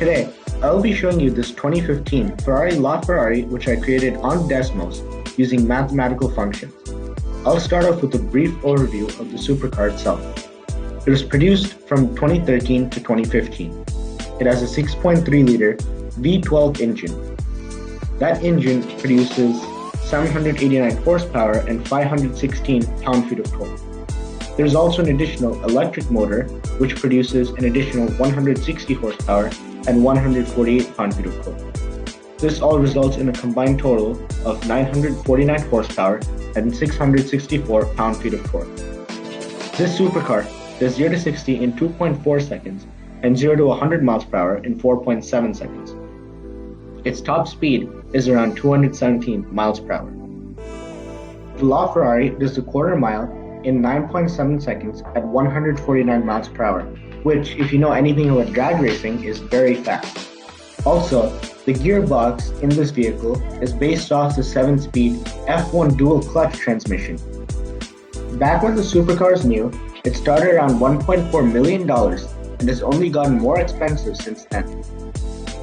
Today, I will be showing you this 2015 Ferrari LaFerrari which I created on Desmos using mathematical functions. I'll start off with a brief overview of the supercar itself. It was produced from 2013 to 2015. It has a 6.3-liter V12 engine. That engine produces 789 horsepower and 516 pound-feet of torque. There's also an additional electric motor which produces an additional 160 horsepower and 148 pound-feet of torque. This all results in a combined total of 949 horsepower and 664 pound-feet of torque. This supercar does 0 to 60 in 2.4 seconds and 0 to 100 miles per hour in 4.7 seconds. Its top speed is around 217 miles per hour. The LaFerrari does the quarter mile in 9.7 seconds at 149 miles per hour, which, if you know anything about drag racing, is very fast. Also, the gearbox in this vehicle is based off the 7-speed F1 dual clutch transmission. Back when the supercar was new, it started around $1.4 million and has only gotten more expensive since then.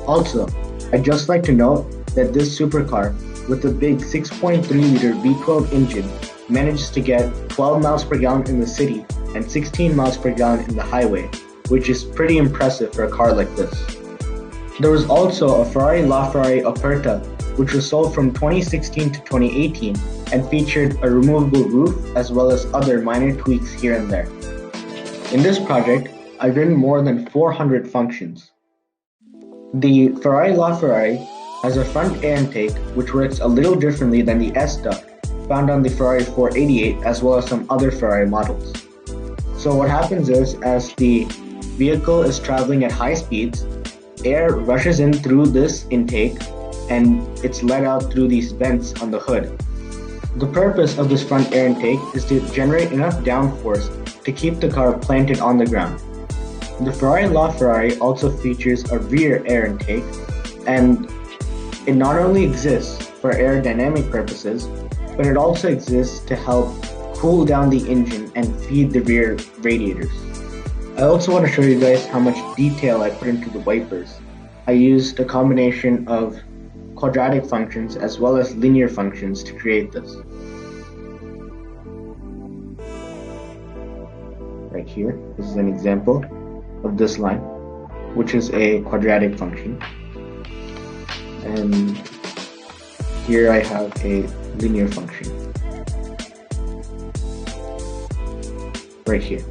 Also, I'd just like to note that this supercar with the big 6.3-liter V12 engine manages to get 12 miles per gallon in the city and 16 miles per gallon in the highway, which is pretty impressive for a car like this. There was also a Ferrari LaFerrari Aperta, which was sold from 2016 to 2018 and featured a removable roof as well as other minor tweaks here and there. In this project, I've written more than 400 functions. The Ferrari LaFerrari has a front air intake which works a little differently than the S-duct found on the Ferrari 488 as well as some other Ferrari models. So what happens is, as the vehicle is traveling at high speeds, air rushes in through this intake and it's let out through these vents on the hood. The purpose of this front air intake is to generate enough downforce to keep the car planted on the ground. The Ferrari LaFerrari also features a rear air intake, and it not only exists for aerodynamic purposes, but it also exists to help cool down the engine and feed the rear radiators. I also want to show you guys how much detail I put into the wipers. I used a combination of quadratic functions as well as linear functions to create this. Right here, this is an example of this line, which is a quadratic function. And here I have a linear function. Right here.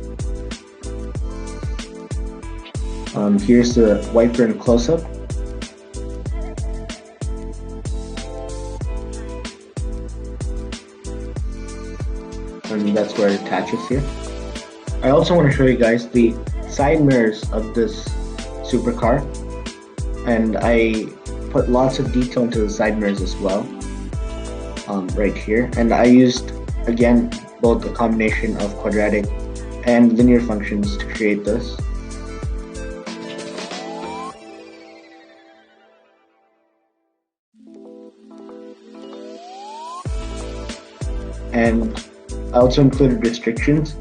Here's the wiper in close-up. And that's where it attaches here. I also want to show you guys the side mirrors of this supercar, and I put lots of detail into the side mirrors as well, right here. And I used, again, both a combination of quadratic and linear functions to create this. And I also included restrictions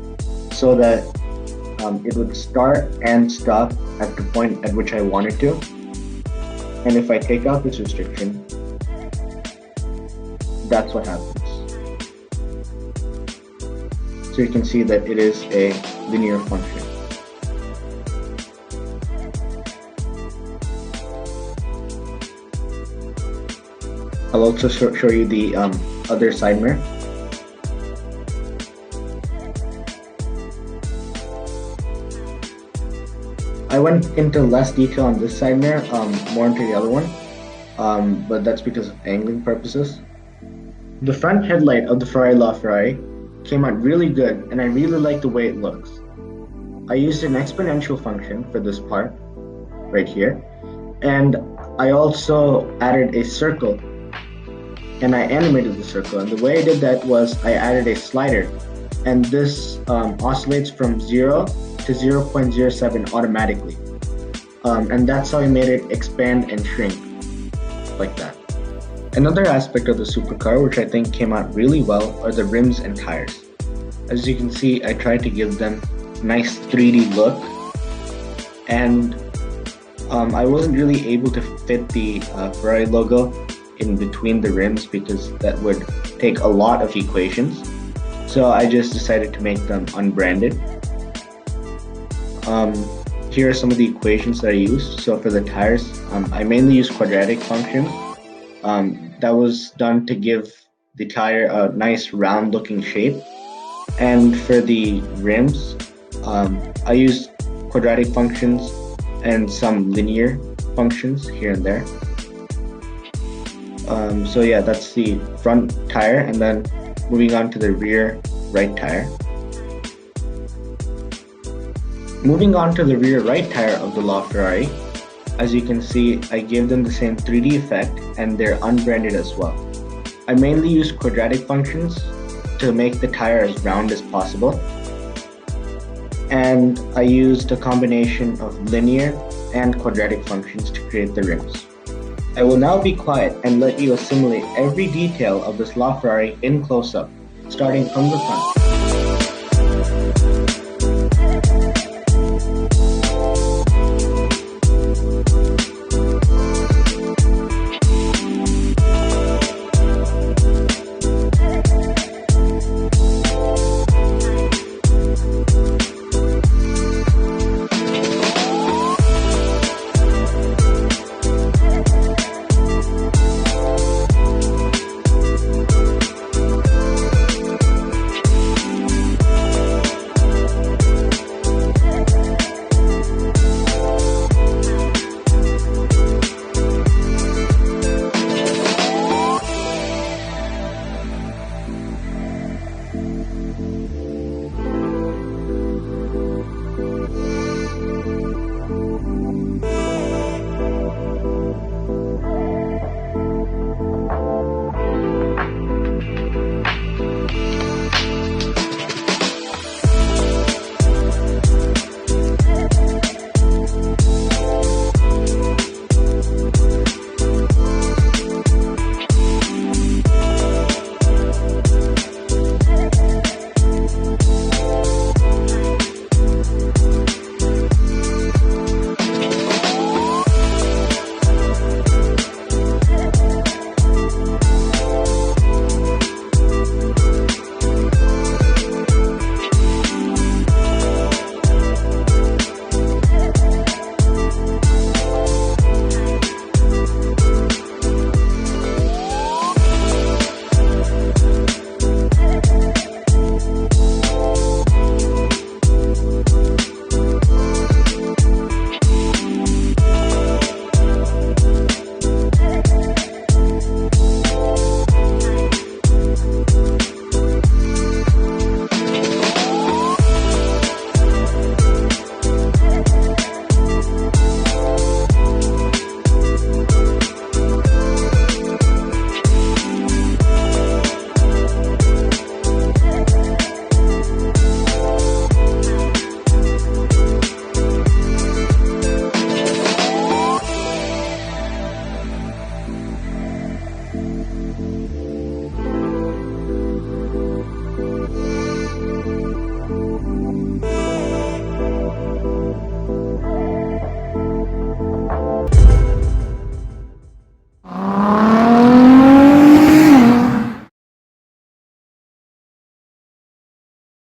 so that it would start and stop at the point at which I wanted to. And if I take out this restriction, that's what happens. So you can see that it is a linear function. I'll also show you the other side mirror. I went into less detail on this side mirror, more into the other one, but that's because of angling purposes. The front headlight of the Ferrari LaFerrari came out really good, and I really like the way it looks. I used an exponential function for this part, right here, and I also added a circle, and I animated the circle. And the way I did that was I added a slider, and this oscillates from 0 to 0.07 automatically. And that's how I made it expand and shrink, like that. Another aspect of the supercar which I think came out really well are the rims and tires. As you can see, I tried to give them a nice 3D look, and I wasn't really able to fit the Ferrari logo in between the rims because that would take a lot of equations. So I just decided to make them unbranded. Here are some of the equations that I used. So for the tires, I mainly use quadratic functions. That was done to give the tire a nice round looking shape. And for the rims, I used quadratic functions and some linear functions here and there. So yeah, that's the front tire, and then moving on to the rear right tire. Moving on to the rear right tire of the LaFerrari, as you can see, I gave them the same 3D effect and they're unbranded as well. I mainly use quadratic functions to make the tire as round as possible. And I used a combination of linear and quadratic functions to create the rims. I will now be quiet and let you assimilate every detail of this LaFerrari in close-up, starting from the front.